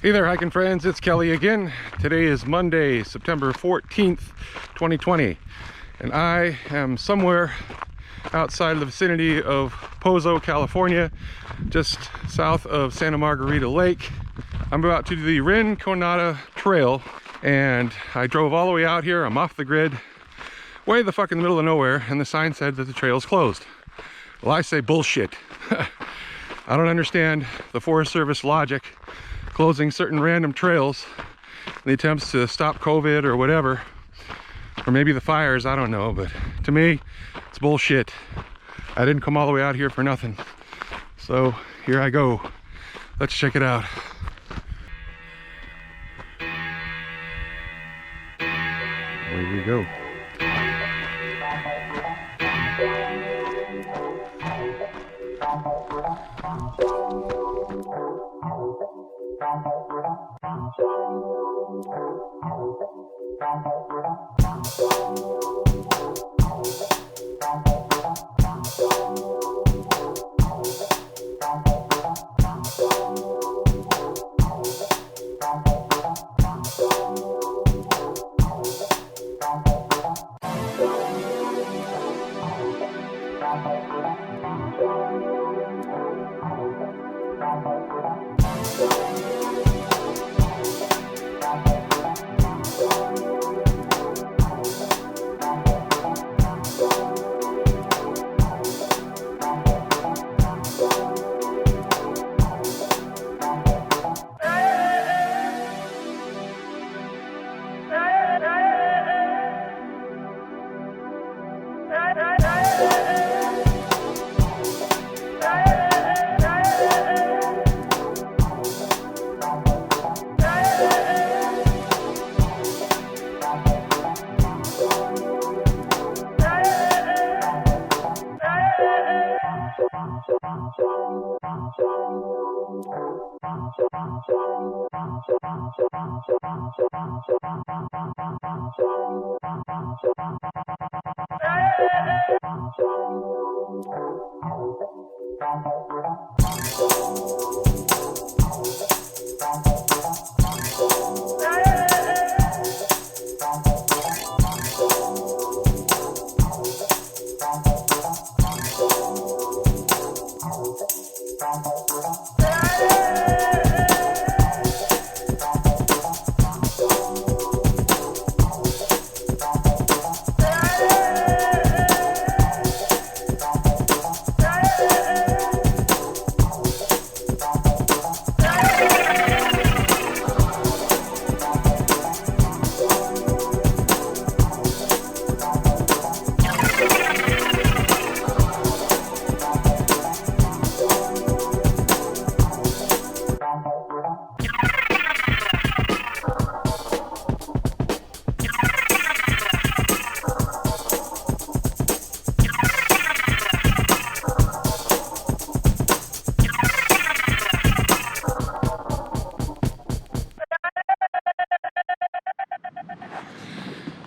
Hey there, hiking friends, it's Kelly again. Today is Monday, September 14th, 2020, and I am somewhere outside the vicinity of Pozo, California, just south of Santa Margarita Lake. I'm about to do the Rinconada Trail, and I drove all the way out here. I'm off the grid, way the fuck in the middle of nowhere, and the sign said that the trail's closed. Well, I say bullshit. I don't understand the Forest Service logic closing certain random trails in the attempts to stop COVID or whatever, or maybe the fires, I don't know, but to me it's bullshit. I didn't come all the way out here for nothing, so here I go. Let's check it out. Away we go.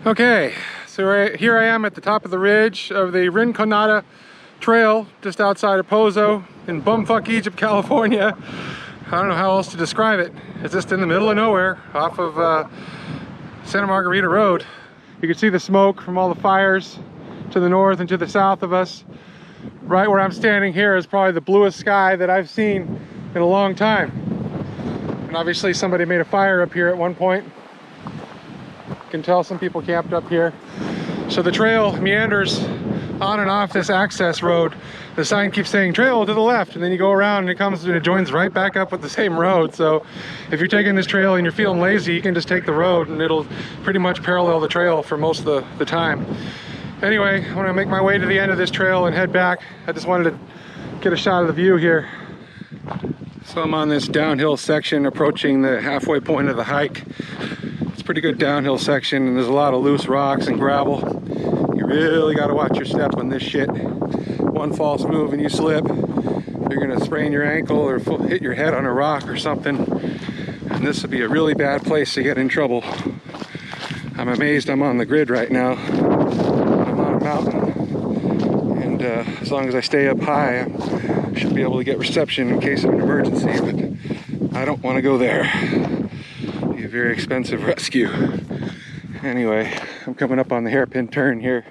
Okay, so here I am at the top of the ridge of the Rinconada Trail, just outside of Pozo in bumfuck Egypt, California. I don't know how else to describe it. It's just in the middle of nowhere off of Santa Margarita Road. You can see the smoke from all the fires to the north and to the south of us. Right where I'm standing here is probably the bluest sky that I've seen in a long time. And obviously somebody made a fire up here at one point. You can tell some people camped up here. So the trail meanders on and off this access road. The sign keeps saying trail to the left, and then you go around and it comes and it joins right back up with the same road. So if you're taking this trail and you're feeling lazy, you can just take the road and it'll pretty much parallel the trail for most of the time. Anyway, I'm gonna make my way to the end of this trail and head back. I just wanted to get a shot of the view here. So I'm on this downhill section approaching the halfway point of the hike. Pretty good downhill section, and there's a lot of loose rocks and gravel. You really got to watch your step on this shit. One false move and you slip, you're gonna sprain your ankle or hit your head on a rock or something, and this would be a really bad place to get in trouble. I'm amazed I'm on the grid right now. I'm on a mountain, and as long as I stay up high, I should be able to get reception in case of an emergency, but I don't want to go there. Be a very expensive rescue. Anyway, I'm coming up on the hairpin turn here.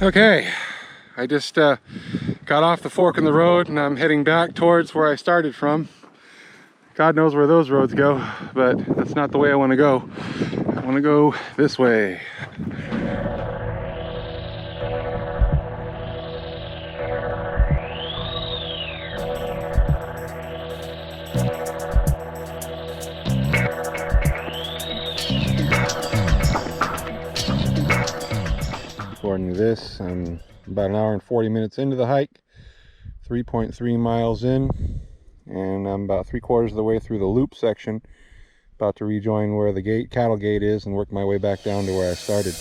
Okay, I just got off the fork in the road and I'm heading back towards where I started from. God knows where those roads go, but that's not the way I want to go. I want to go this way. According to this, I'm about an hour and 40 minutes into the hike, 3.3 miles in, and I'm about 3/4 of the way through the loop section, about to rejoin where the cattle gate is and work my way back down to where I started.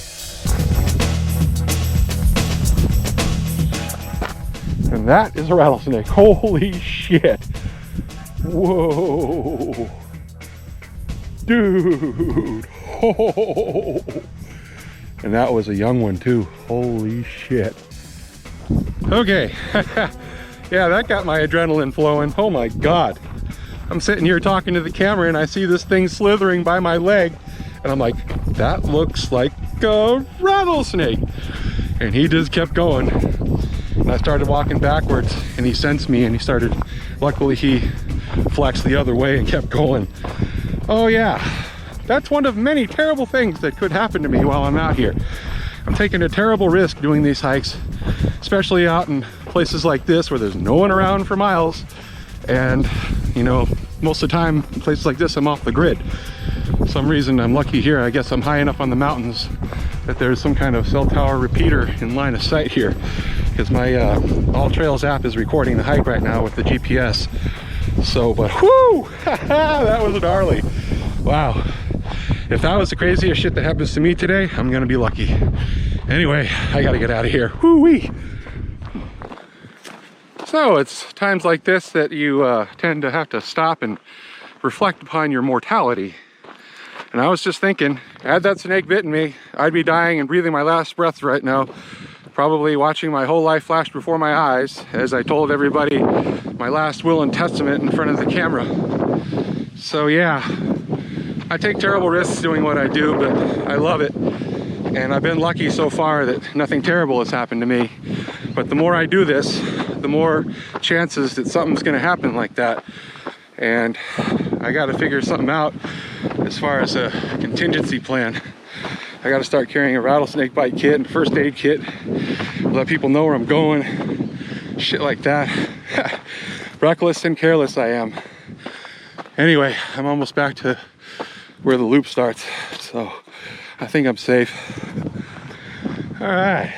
And that is a rattlesnake. Holy shit. Whoa. Dude. Oh. And that was a young one too. Holy shit. Okay. Yeah, that got my adrenaline flowing. Oh my God. I'm sitting here talking to the camera and I see this thing slithering by my leg. And I'm like, that looks like a rattlesnake. And he just kept going. And I started walking backwards and he sensed me and he started, luckily he flexed the other way and kept going. Oh yeah. That's one of many terrible things that could happen to me while I'm out here. I'm taking a terrible risk doing these hikes, especially out in places like this where there's no one around for miles. And, you know, most of the time, in places like this, I'm off the grid. For some reason, I'm lucky here. I guess I'm high enough on the mountains that there's some kind of cell tower repeater in line of sight here. Because my All Trails app is recording the hike right now with the GPS. So, but whoo, that was gnarly. Wow. If that was the craziest shit that happens to me today, I'm gonna be lucky. Anyway, I gotta get out of here. Woo-wee. So it's times like this that you tend to have to stop and reflect upon your mortality. And I was just thinking, had that snake bitten me, I'd be dying and breathing my last breath right now, probably watching my whole life flash before my eyes as I told everybody my last will and testament in front of the camera. So yeah, I take terrible risks doing what I do, but I love it. And I've been lucky so far that nothing terrible has happened to me. But the more I do this, the more chances that something's gonna happen like that. And I gotta figure something out as far as a contingency plan. I gotta start carrying a rattlesnake bite kit and first aid kit, let people know where I'm going, shit like that. Reckless and careless I am. Anyway, I'm almost back to where the loop starts, so I think I'm safe. All right,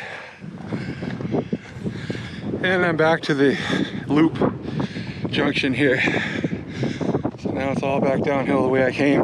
and I'm back to the loop junction here. So now it's all back downhill the way I came.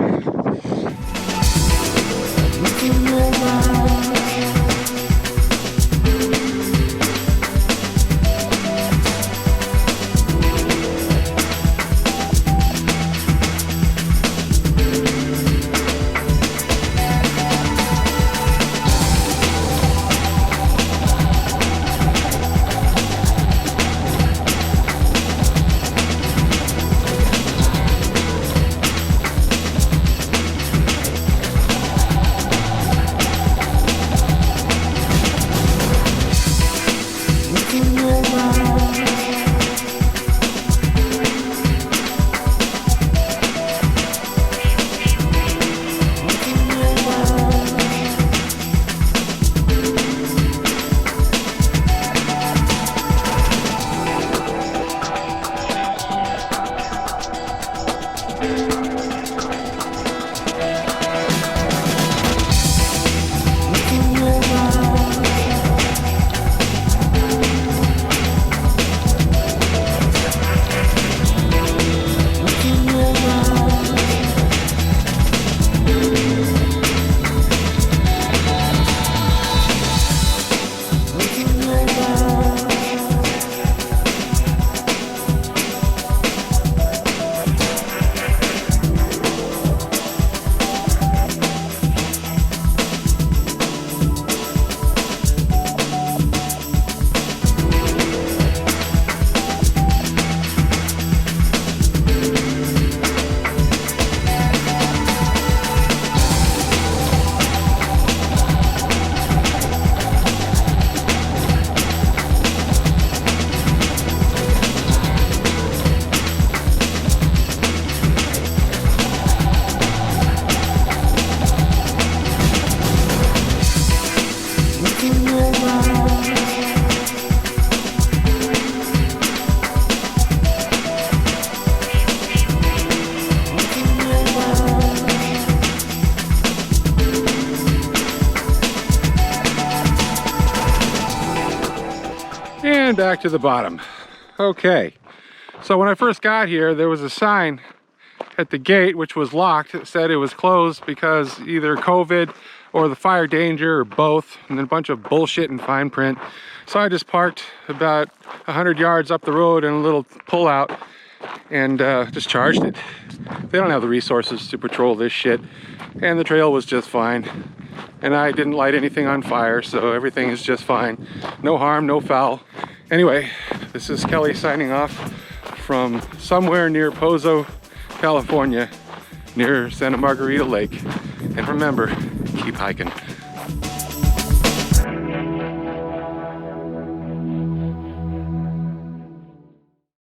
And back to the bottom. Okay, so when I first got here, there was a sign at the gate which was locked. It said it was closed because either COVID or the fire danger or both, and then a bunch of bullshit in fine print. So I just parked about 100 yards up the road in a little pullout and just charged it. They don't have the resources to patrol this shit, and the trail was just fine. And I didn't light anything on fire, so everything is just fine. No harm, no foul. Anyway, this is Kelly signing off from somewhere near Pozo, California, near Santa Margarita Lake. And remember, keep hiking.